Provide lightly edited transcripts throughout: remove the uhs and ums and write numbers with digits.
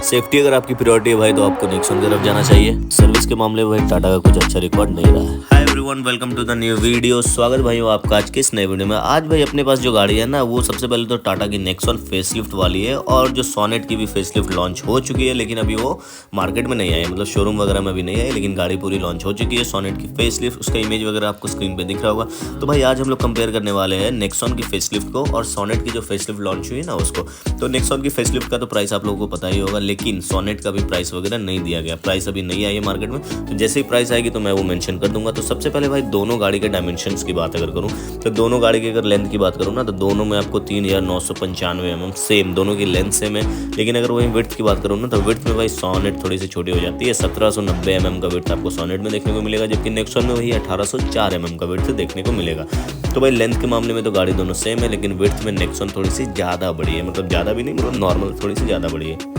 Safety अगर आपकी priority है भाई तो आपको नेक्सॉन की तरफ जाना चाहिए। सर्विस के मामले में भाई टाटा का कुछ अच्छा रिकॉर्ड नहीं रहा है। Hi everyone, welcome to the new video. स्वागत भाई हो आपका आज के इस नए वीडियो में। आज भाई अपने पास जो गाड़ी है ना, वो सबसे पहले तो टाटा की नेक्सॉन फेसलिफ्ट वाली है, और जो सोनेट की भी फेसलिफ्ट लॉन्च हो चुकी है, लेकिन अभी वो मार्केट में नहीं आई है, मतलब शोरूम वगैरह में भी नहीं आई, लेकिन गाड़ी पूरी लॉन्च हो चुकी है। सोनेट की फेसलिफ्ट, उसका इमेज वगैरह आपको स्क्रीन पे दिख रहा होगा। तो भाई आज हम लोग कंपेयर करने वाले हैं नेक्सॉन की फेसलिफ्ट को और सोनेट की जो फेसलिफ्ट लॉन्च हुई ना उसको। तो नेक्सॉन की फेसलिफ्ट का तो प्राइस आप लोगों को पता ही होगा, लेकिन सोनेट का भी प्राइस वगैरह नहीं दिया गया। प्राइस अभी नहीं आई है मार्केट में, तो जैसे ही प्राइस आएगी तो मैं वो मेंशन कर दूंगा। तो सबसे पहले भाई दोनों गाड़ी के डायमेंशंस की बात अगर करूं, तो दोनों गाड़ी की अगर लेंथ की बात करूं ना, तो दोनों में आपको 3995 mm सेम, दोनों की लेंथ सेम है। लेकिन अगर वही विड्थ की बात करूं ना, तो विड्थ में भाई सोनेट थोड़ी सी छोटी हो जाती है। 1790 mm का विड्थ आपको सोनेट में देखने को मिलेगा, जबकि नेक्सॉन में वही 1804 mm का विड्थ देखने को मिलेगा। तो भाई लेंथ के मामले में तो गाड़ी दोनों सेम है, लेकिन विड्थ में नेक्सॉन थोड़ी सी ज़्यादा बड़ी है, मतलब ज़्यादा भी नहीं, मतलब नॉर्मल थोड़ी सी ज़्यादा बड़ी है।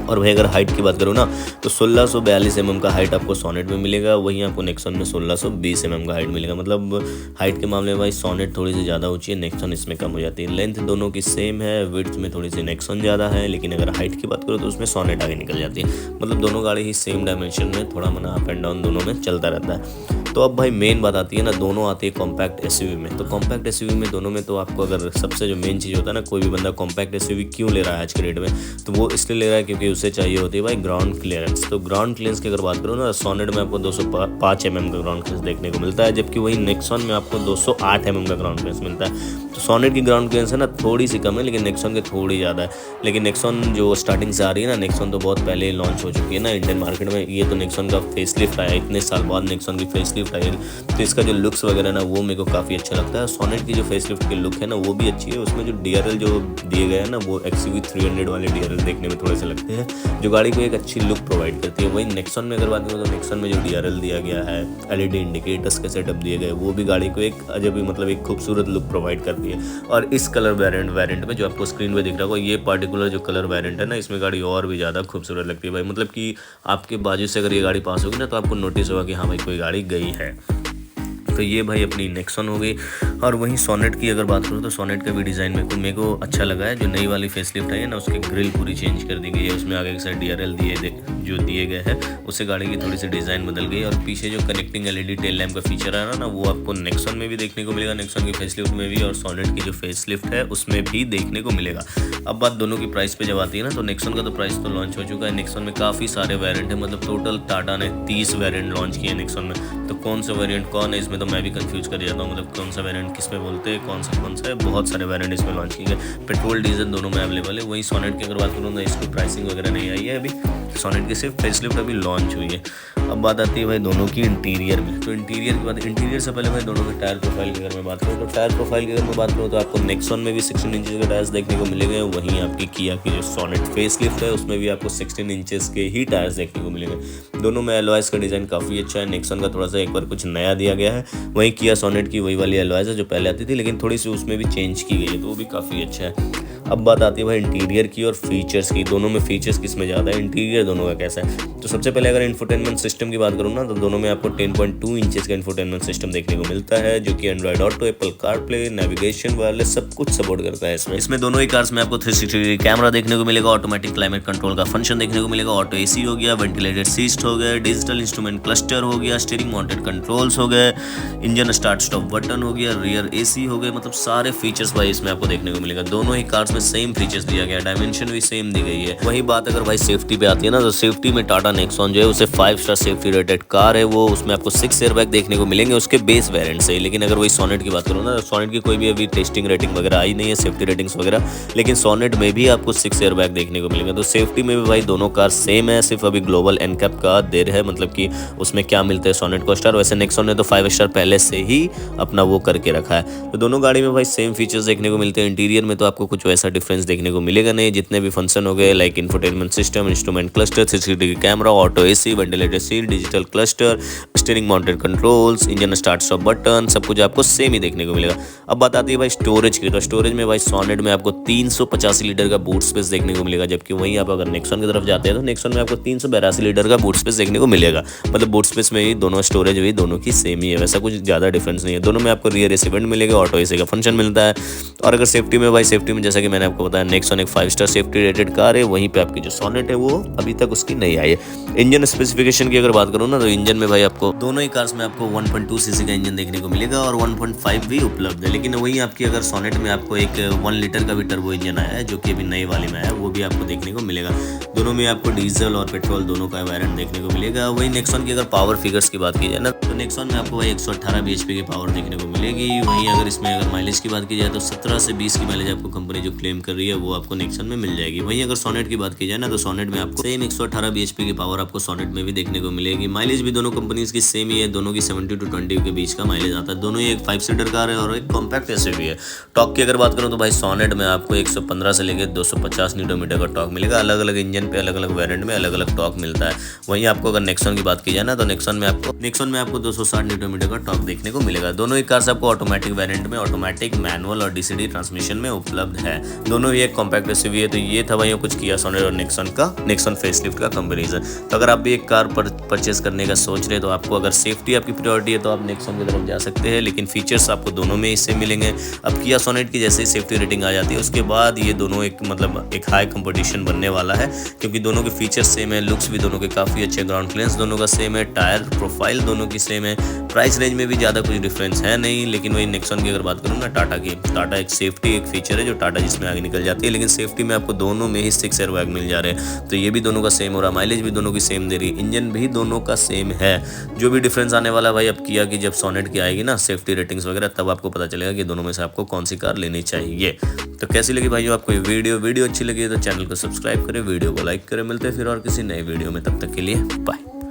और भाई अगर हाइट की बात करूँ ना, तो 1642 mm का हाइट आपको सोनेट में मिलेगा, वहीं आपको नेक्सॉन में 1620 mm का हाइट मिलेगा। मतलब हाइट के मामले में भाई सोनेट थोड़ी सी ज़्यादा ऊंची है, नेक्सॉन इसमें कम हो जाती है। लेंथ दोनों की सेम है, विड्थ में थोड़ी सी नेक्सॉन ज़्यादा है, लेकिन अगर हाइट की बात करो तो उसमें सोनेट आगे निकल जाती है। मतलब दोनों गाड़ी ही सेम डायमेंशन में, थोड़ा मना अप एंड डाउन दोनों में चलता रहता है। तो अब भाई मेन बात आती है ना, दोनों आती है कॉम्पैक्ट एसयूवी में। तो कॉम्पैक्ट एसयूवी में दोनों में तो आपको अगर सबसे जो मेन चीज़ होता है ना, कोई भी बंदा कॉम्पैक्ट एसयूवी क्यों ले रहा है आज के रेट में, तो वो इसलिए ले रहा है क्योंकि उसे चाहिए होती है भाई ग्राउंड क्लियरेंस। तो ग्राउंड क्लियरेंस की अगर बात करूँ ना, सोनेट में आपको 205 mm का ग्राउंड क्लियरेंस देखने को मिलता है, जबकि वही नेक्सॉन में आपको 208 mm का ग्राउंड क्लियरेंस मिलता है। तो सोनेट की ग्राउंड क्लियरेंस है ना थोड़ी सी कम है, लेकिन नेक्सॉन की थोड़ी ज़्यादा है। लेकिन नेक्सॉन जो स्टार्टिंग से आ रही है ना, नेक्सॉन तो बहुत पहले ही लॉन्च हो चुकी है ना इंडियन मार्केट में। ये तो नेक्सॉन का फेसलिफ्ट आया, इतने साल बाद नेक्सॉन की फेसलिफ्ट आई, तो इसका जो लुक्स वगैरह ना वो मेरे को काफ़ी अच्छा लगता है। सोनेट की जो फेसलिफ्ट की लुक है ना वो भी अच्छी है। उसमें जो DRL जो दिए गए हैं ना, वो XUV 300 वाले DRL देखने में थोड़े से लगते हैं, जो गाड़ी को एक अच्छी लुक प्रोवाइड करती है। वही नेक्सॉन में अगर बात करूँ तो नेक्सॉन में जो DRL दिया गया है, LED इंडिकेटर्स के सेटअप दिए गए, वो भी गाड़ी को एक अजब ही मतलब एक खूबसूरत लुक प्रोवाइड करती है। और इस कलर वेरिएंट में जो आपको स्क्रीन पे दिख रहा होगा, ये पार्टिकुलर जो कलर वेरिएंट है ना, इसमें गाड़ी और भी ज़्यादा खूबसूरत लगती है भाई। मतलब कि आपके बाजू से अगर ये गाड़ी पास होगी ना, तो आपको नोटिस होगा कि हाँ भाई कोई गाड़ी गई है। तो ये भाई अपनी नेक्सॉन हो गई। और वहीं सोनेट की अगर बात करूँ तो सोनेट का भी डिज़ाइन मेरे को अच्छा लगा है। जो नई वाली फेसलिफ्ट आई है ना, उसकी ग्रिल पूरी चेंज कर दी गई है। उसमें आगे के साइड DRL जो दिए गए हैं, उससे गाड़ी की थोड़ी सी डिज़ाइन बदल गई। और पीछे जो कनेक्टिंग LED टेल लैम्प का फीचर आ रहा ना, वो आपको नेक्सॉन में भी देखने को मिलेगा, नेक्सॉन की फेसलिफ्ट में भी, और सोनेट की जो फेसलिफ्ट है उसमें भी देखने को मिलेगा। अब बात दोनों की प्राइस पे जब आती है ना, तो नेक्सॉन का तो प्राइस तो लॉन्च हो चुका है। नेक्सॉन में काफ़ी सारे वेरिएंट है, मतलब टोटल टाटा ने 30 वेरिएंट लॉन्च किए नेक्सॉन में। तो कौन सा वेरिएंट कौन है इसमें तो मैं भी कंफ्यूज कर जाता हूँ, मतलब कौन सा वेरिएंट किस में बोलते हैं, कौन सा है। बहुत सारे वेरिएंट इसमें लॉन्च किए गए, पेट्रोल डीजल दोनों में अवेलेबल है। वहीं सोनेट की अगर बात करूँ तो इसकी प्राइसिंग वगैरह नहीं आई है अभी, सोनेट की सिर्फ फेसलिफ्ट अभी लॉन्च हुई है। अब बात आती है भाई दोनों की इंटीरियर में। तो इंटीरियर की बात, इंटीरियर से पहले भाई दोनों के टायर प्रोफाइल की अगर मैं बात करूँ, तो टायर प्रोफाइल की अगर मैं बात करूँ तो आपको नेक्सॉन में भी 16 इंचेस के टायर्स देखने को मिलेंगे। वहीं आपकी किया की जो सोनेट फेसलिफ्ट है उसमें भी आपको 16 इंचेस के ही टायर्स देखने को मिलेंगे। दोनों में एलॉयज का डिज़ाइन काफ़ी अच्छा है। नेक्सॉन का थोड़ा सा एक बार कुछ नया दिया गया है, वहीं किया सोनेट की वही वाली एलॉयज है जो पहले आती थी, लेकिन थोड़ी सी उसमें भी चेंज की गई है, तो वो भी काफ़ी अच्छा है। अब बात आती है भाई इंटीरियर की और फीचर्स की। दोनों में फीचर्स किस में ज़्यादा है, इंटीरियर दोनों का कैसा है। तो सबसे पहले अगर इंफोटेनमेंट सिस्टम की बात करूँ ना, तो दोनों में आपको 10.2 इंचेस का इंफोटेनमेंट सिस्टम देखने को मिलता है, जो कि Android auto, Apple CarPlay, navigation wireless सब कुछ सपोर्ट करता है। इसमें दोनों ही कार्स में आपको 360 डिग्री कैमरा देखने को मिलेगा, ऑटोमेटिक क्लाइमेट कंट्रोल का फंक्शन देखने को मिलेगा, ऑटो AC हो गया, वेंटिलेटेड सीट हो गया, डिजिटल इंस्ट्रूमेंट क्लस्टर हो गया, स्टीयरिंग माउंटेड कंट्रोल्स हो गए, इंजन स्टार्ट स्टॉप बटन हो गया, रियर AC हो गए। मतलब सारे फीचर्स भाई इसमें आपको देखने को मिलेगा। दोनों ही कार्स में सेम फीचर्स दिया गया, डायमेंशन भी सेम दी गई है। वही बात अगर भाई सेफ्टी पे आती है ना, तो सेफ्टी में टाटा नेक्सॉन जो है उसे 5 स्टार सेफ्टी रेटेड कार है वो। उसमें आपको 6 एयरबैग देखने को मिलेंगे उसके बेस वेरिएंट से। लेकिन अगर वही सोनेट की बात करूँ ना, सोनेट की कोई भी अभी टेस्टिंग रेटिंग वगैरह आई नहीं है, सेफ्टी रेटिंग्स वगैरह, लेकिन सोनेट में भी आपको 6 एयरबैग देखने को मिलेंगे। तो सेफ्टी में भी भाई दोनों कार सेम है, सिर्फ अभी ग्लोबल NCAP का देर है, मतलब कि उसमें क्या मिलता है सोनेट को स्टार, वैसे नेक्सॉन ने तो 5 स्टार पहले से ही अपना वो करके रखा है। तो दोनों गाड़ी में भाई सेम फीचर्स देखने को मिलते हैं। इंटीरियर में तो आपको कुछ वैसा डिफरेंस देखने को मिलेगा नहीं। जितने भी फंक्शन हो गए like infotainment system, instrument cluster, 360 degree camera, auto AC, ventilated seat, digital cluster, steering mounted controls, engine start stop button, सब कुछ आपको सेम ही देखने को मिलेगा। अब बात आती है भाई स्टोरेज की, तो स्टोरेज में भाई सोनेट में आपको 385 लीटर का बूट स्पेस देखने को मिलेगा, जबकि वहीं आप अगर नेक्सॉन की तरफ जाते हैं तो नेक्सॉन में आपको 382 लीटर का बूट स्पेस देखने को मिलेगा। मतलब बूट स्पेस में ही दोनों स्टोरेज भी दोनों की सेम ही है, वैसा कुछ ज़्यादा डिफरेंस नहीं है। दोनों में आपको रियर एसी वेंट मिलेगा, ऑटो एसी का फंक्शन मिलता है। और अगर सेफ्टी में भाई, सेफ्टी में जैसा कि मैंने आपको बताया नेक्सॉन एक 5 स्टार सेफ्टी रेटेड कार है, वहीं पे आपकी जो सोनेट है वो अभी तक उसकी नहीं आई है। इंजन स्पेसिफिकेशन की अगर बात करूँ ना, तो इंजन में भाई आपको दोनों ही कार्स में आपको 1.2 सीसी का इंजन देखने को मिलेगा और 1.5 भी उपलब्ध है। लेकिन वहीं आपकी अगर सोनेट में आपको एक 1 लीटर का भी टर्बो इंजन आया है, जो कि अभी नई वाली में है, वो भी आपको देखने को मिलेगा। दोनों में आपको डीजल और पेट्रोल दोनों का वेरिएंट देखने को मिलेगा। वहीं नेक्सॉन की अगर पावर फिगर्स की बात की जाए ना, तो नेक्सॉन में आपको भाई 118 bhp की पावर देखने को मिलेगी। वहीं अगर इसमें अगर माइलेज की बात की जाए तो 17 से 20 की माइलेज आपको कंपनी जो क्लेम कर रही है वो आपको नेक्सॉन में मिल जाएगी। वहीं अगर सोनेट की बात की जाए ना, तो सोनेट में आपको सेम 118 bhp की पावर आपको सोनेट में भी देखने को मिलेगी। माइलेज भी दोनों कंपनीज की सेम ही है, दोनों की 70 to 20 के बीच का माइलेज आता है। दोनों ही एक 5 सीटर कार है और एक कॉम्पैक्ट एसयूवी है। टॉर्क की अगर बात करूँ तो भाई सोनेट में आपको 115 से लेकर 250 न्यूटन-मीटर का टॉर्क मिलेगा। अलग अलग इंजन पे अलग अलग वेरिएंट में अलग अलग टॉर्क मिलता है। वहीं आपको अगर नेक्सॉन की बात की जाए ना, तो नेक्सॉन में आपको 260 न्यूटन-मीटर का टॉर्क देखने को मिलेगा। दोनों ही कार्स आपको ऑटोमेटिक वेरिएंट में, ऑटोमेटिक, मैनुअल और डीसीडी ट्रांसमिशन में उपलब्ध है। दोनों ही एक कॉम्पैक्ट एसयूवी है। तो ये था भाई कुछ किया सोनेट और नेक्सॉन फेसलिफ्ट का कंपैरिजन। तो अगर आप भी एक कार परचेस करने का सोच रहे हैं, तो आपको अगर सेफ्टी आपकी प्रायोरिटी है तो आप नेक्सॉन की तरफ जा सकते हैं, लेकिन फीचर्स आपको दोनों में इससे मिलेंगे। अब किया सोनेट की जैसे ही सेफ्टी रेटिंग आ जाती है, उसके बाद ये दोनों एक हाई कंपटीशन बनने वाला है, क्योंकि दोनों के फीचर्स सेम है, लुक्स भी दोनों के काफ़ी अच्छे, ग्राउंड क्लियरेंस दोनों का सेम है, टायर प्रोफाइल दोनों की सेम है, प्राइस रेंज में भी ज़्यादा कुछ डिफरेंस है नहीं। लेकिन वही नेक्सॉन की अगर बात करूँ ना, टाटा एक सेफ्टी एक फीचर है जो टाटा जिसमें आगे निकल जाती है, लेकिन सेफ्टी में आपको दोनों में ही 6 एयरबैग मिल जा रहे हैं। तो ये भी दोनों का सेम हो रहा है, माइलेज भी दोनों की सेम दे रही है, इंजन भी दोनों का सेम है। जो भी डिफरेंस आने वाला भाई अब किया कि जब सोनेट की आएगी ना सेफ्टी रेटिंग्स वगैरह, तब आपको पता चलेगा कि दोनों में से आपको कौन सी कार लेनी चाहिए। तो कैसी लगी भाई आपको ये वीडियो अच्छी लगी तो चैनल को सब्सक्राइब करें, वीडियो को लाइक करें। मिलते हैं फिर और किसी नए वीडियो में, तब तक के लिए बाय।